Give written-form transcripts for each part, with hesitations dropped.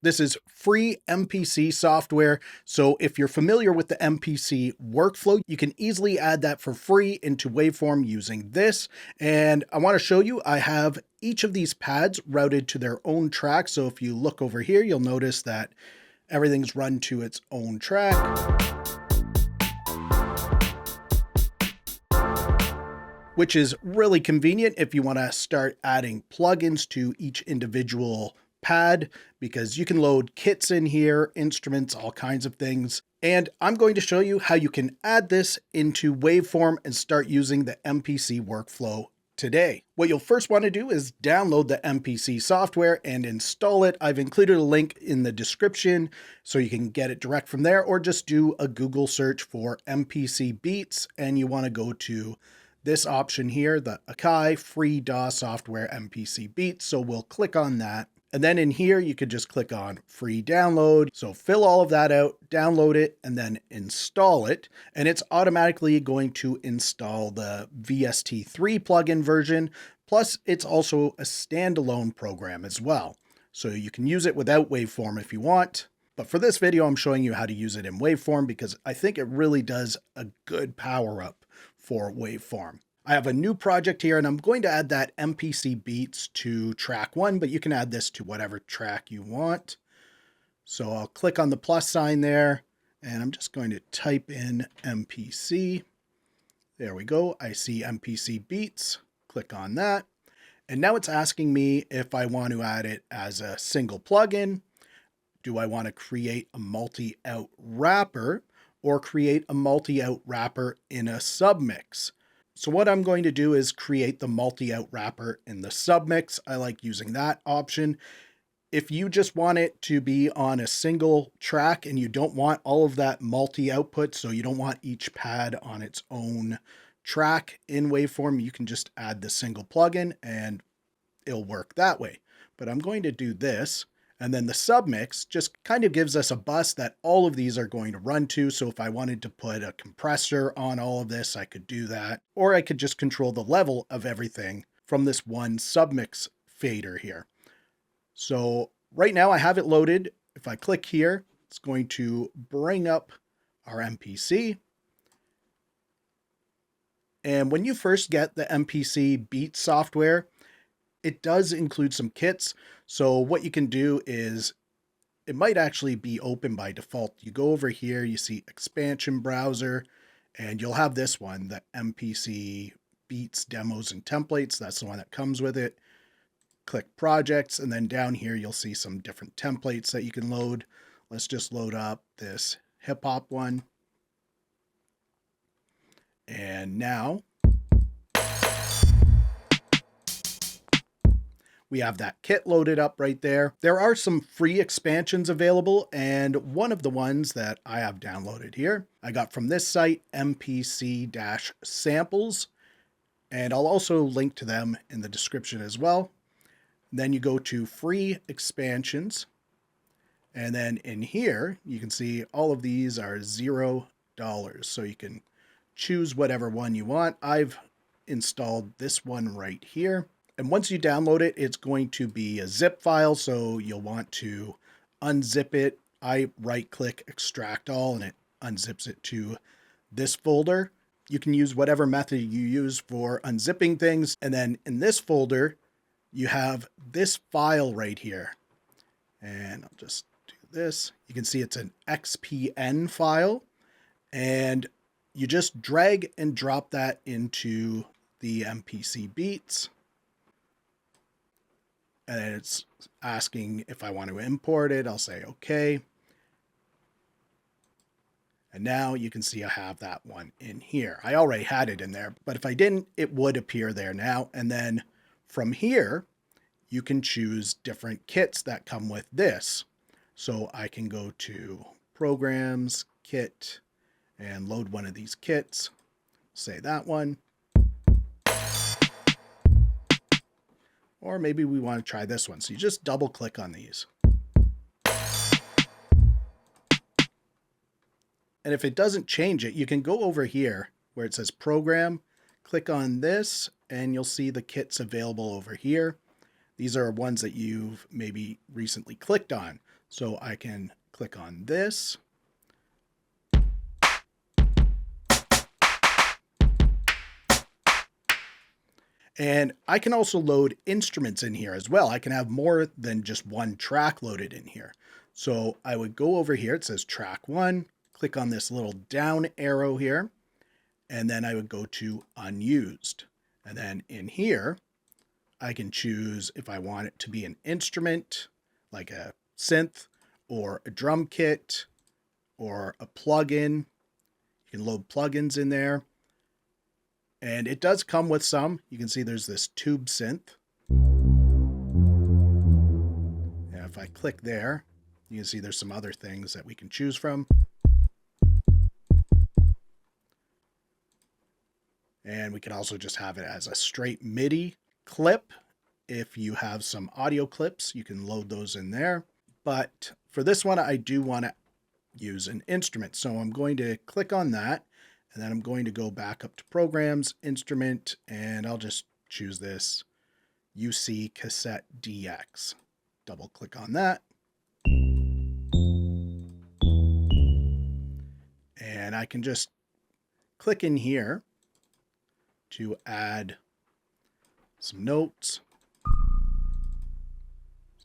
This is free MPC software, so if you're familiar with the MPC workflow, you can easily add that for free into Waveform using this. And I want to show you, I have each of these pads routed to their own track. So if you look over here, you'll notice that everything's run to its own track. Which is really convenient if you want to start adding plugins to each individual pad, because you can load kits in here, instruments, all kinds of things. And I'm going to show you how you can add this into Waveform and start using the MPC workflow today. What you'll first want to do is download the MPC software and install it. I've included a link in the description so you can get it direct from there, or just do a Google search for MPC Beats and you want to go to this option here, the Akai Free DAW software MPC Beats. So we'll click on that. And then in here, you could just click on free download. So fill all of that out, download it, and then install it. And it's automatically going to install the VST3 plugin version. Plus, it's also a standalone program as well. So you can use it without Waveform if you want. But for this video, I'm showing you how to use it in Waveform because I think it really does a good power up for Waveform. I have a new project here and I'm going to add that MPC Beats to track 1, but you can add this to whatever track you want. So I'll click on the plus sign there and I'm just going to type in MPC. There we go. I see MPC Beats. Click on that. And now it's asking me if I want to add it as a single plugin. Do I want to create a multi-out wrapper or create a multi-out wrapper in a submix? So what I'm going to do is create the multi-out wrapper in the submix. I like using that option. If you just want it to be on a single track and you don't want all of that multi-output, so you don't want each pad on its own track in Waveform, you can just add the single plugin and it'll work that way. But I'm going to do this. And then the submix just kind of gives us a bus that all of these are going to run to. So if I wanted to put a compressor on all of this, I could do that. Or I could just control the level of everything from this one submix fader here. So right now I have it loaded. If I click here, it's going to bring up our MPC. And when you first get the MPC Beats software, it does include some kits. So what you can do is, it might actually be open by default. You go over here, you see expansion browser, and you'll have this one, the MPC Beats demos and templates. That's the one that comes with it. Click projects, and then down here, you'll see some different templates that you can load. Let's just load up this hip hop one. And now we have that kit loaded up right there. There are some free expansions available, and one of the ones that I have downloaded here, I got from this site, MPC-samples, and I'll also link to them in the description as well. Then you go to free expansions, and then in here, you can see all of these are $0, so you can choose whatever one you want. I've installed this one right here. And once you download it, it's going to be a zip file, so you'll want to unzip it. I right-click extract all, and it unzips it to this folder. You can use whatever method you use for unzipping things. And then in this folder, you have this file right here. And I'll just do this. You can see it's an XPN file. And you just drag and drop that into the MPC Beats. And then it's asking if I want to import it. I'll say okay. And now you can see I have that one in here. I already had it in there, but if I didn't, it would appear there now. And then from here, you can choose different kits that come with this. So I can go to Programs, Kit, and load one of these kits. Say that one. Or maybe we want to try this one. So you just double click on these. And if it doesn't change it, you can go over here where it says Program, click on this, and you'll see the kits available over here. These are ones that you've maybe recently clicked on. So I can click on this. And I can also load instruments in here as well. I can have more than just one track loaded in here. So I would go over here, it says track 1, click on this little down arrow here, and then I would go to unused. And then in here, I can choose if I want it to be an instrument, like a synth, or a drum kit, or a plugin. You can load plugins in there. And it does come with some. You can see there's this tube synth. And if I click there, you can see there's some other things that we can choose from. And we can also just have it as a straight MIDI clip. If you have some audio clips, you can load those in there. But for this one, I do want to use an instrument. So I'm going to click on that. And then I'm going to go back up to Programs, Instrument, and I'll just choose this UC Cassette DX. Double click on that. And I can just click in here to add some notes.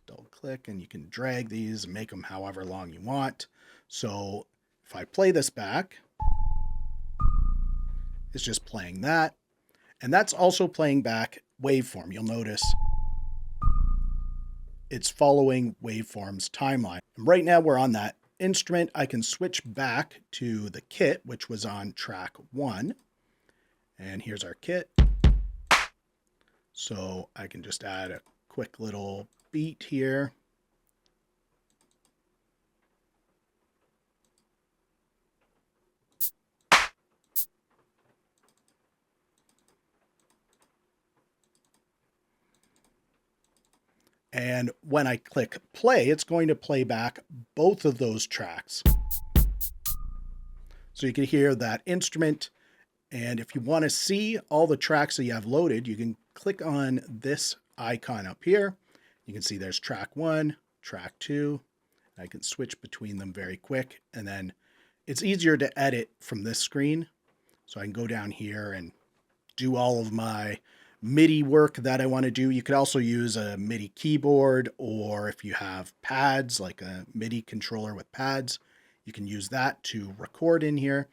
Double click and you can drag these and make them however long you want. So if I play this back, it's just playing that. And that's also playing back waveform. You'll notice it's following waveform's timeline. And right now we're on that instrument. I can switch back to the kit, which was on track 1. And here's our kit. So I can just add a quick little beat here. And when I click play, it's going to play back both of those tracks. So you can hear that instrument. And if you want to see all the tracks that you have loaded, you can click on this icon up here. You can see there's track 1, track 2. I can switch between them very quick. And then it's easier to edit from this screen. So I can go down here and do all of my MIDI work that I want to do. You could also use a MIDI keyboard, or if you have pads, like a MIDI controller with pads, you can use that to record in here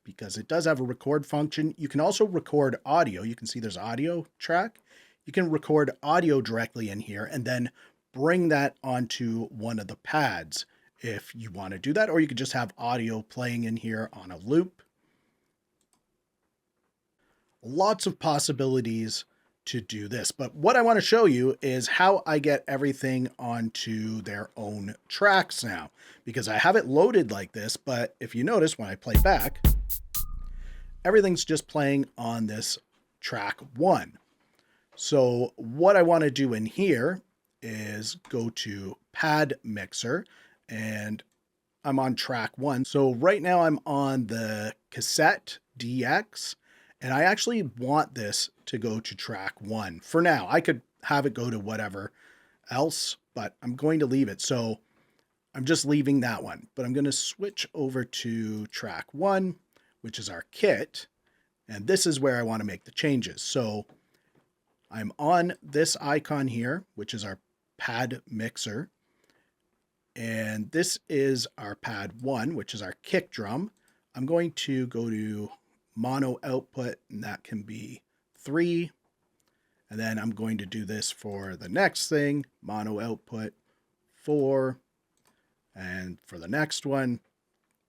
because it does have a record function. You can also record audio. You can see there's audio track. You can record audio directly in here and then bring that onto one of the pads if you want to do that, or you could just have audio playing in here on a loop. Lots of possibilities to do this, but what I want to show you is how I get everything onto their own tracks now, because I have it loaded like this, but if you notice when I play back, everything's just playing on this track 1. So what I want to do in here is go to Pad Mixer, and I'm on track 1. So right now I'm on the cassette DX, and I actually want this to go to track 1 for now. I could have it go to whatever else, but I'm going to leave it. So I'm just leaving that one, but I'm going to switch over to track 1, which is our kit. And this is where I want to make the changes. So I'm on this icon here, which is our pad mixer. And this is our pad 1, which is our kick drum. I'm going to go to mono output, and that can be 3. And then I'm going to do this for the next thing, mono output 4. And for the next one,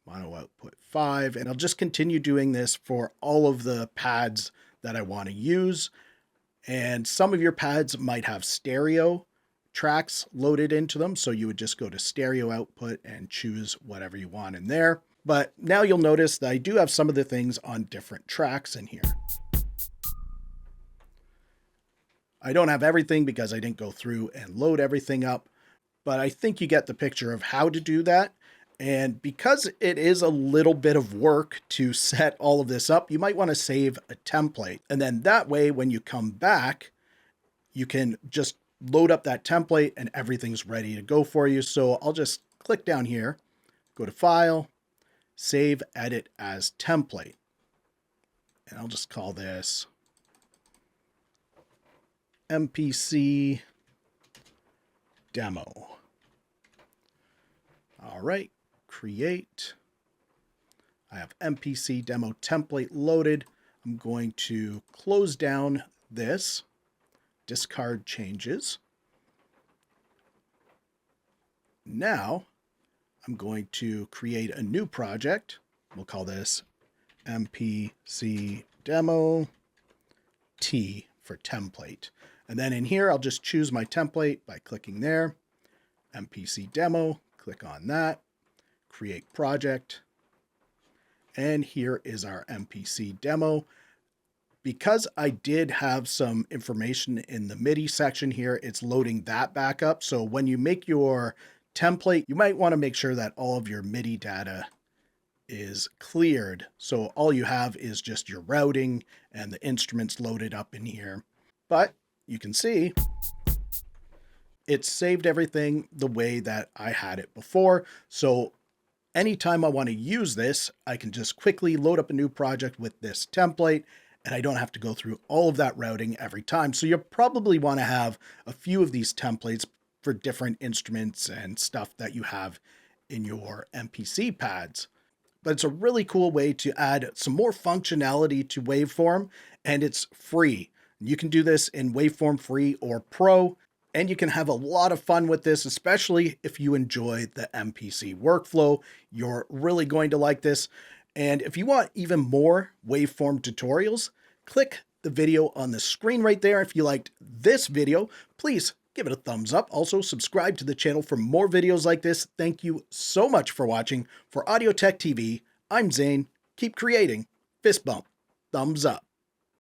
mono output 5. And I'll just continue doing this for all of the pads that I want to use. And some of your pads might have stereo tracks loaded into them. So you would just go to stereo output and choose whatever you want in there. But now you'll notice that I do have some of the things on different tracks in here. I don't have everything because I didn't go through and load everything up, but I think you get the picture of how to do that. And because it is a little bit of work to set all of this up, you might want to save a template. And then that way, when you come back, you can just load up that template and everything's ready to go for you. So I'll just click down here, go to File, Save Edit as Template. And I'll just call this MPC Demo. All right, create. I have MPC Demo template loaded. I'm going to close down this, discard changes. Now I'm going to create a new project. We'll call this MPC Demo T for template. And then in here, I'll just choose my template by clicking there, MPC Demo, click on that, create project. And here is our MPC demo. Because I did have some information in the MIDI section here, it's loading that back up. So when you make your template, you might want to make sure that all of your MIDI data is cleared. So all you have is just your routing and the instruments loaded up in here. But you can see it's saved everything the way that I had it before. So anytime I want to use this, I can just quickly load up a new project with this template, and I don't have to go through all of that routing every time. So you'll probably want to have a few of these templates for different instruments and stuff that you have in your MPC pads. But it's a really cool way to add some more functionality to Waveform, and it's free. You can do this in Waveform Free or Pro, and you can have a lot of fun with this, especially if you enjoy the MPC workflow. You're really going to like this. And if you want even more waveform tutorials, click the video on the screen right there. If you liked this video, please give it a thumbs up. Also, subscribe to the channel for more videos like this. Thank you so much for watching. For Audio Tech TV, I'm Zane. Keep creating. Fist bump. Thumbs up.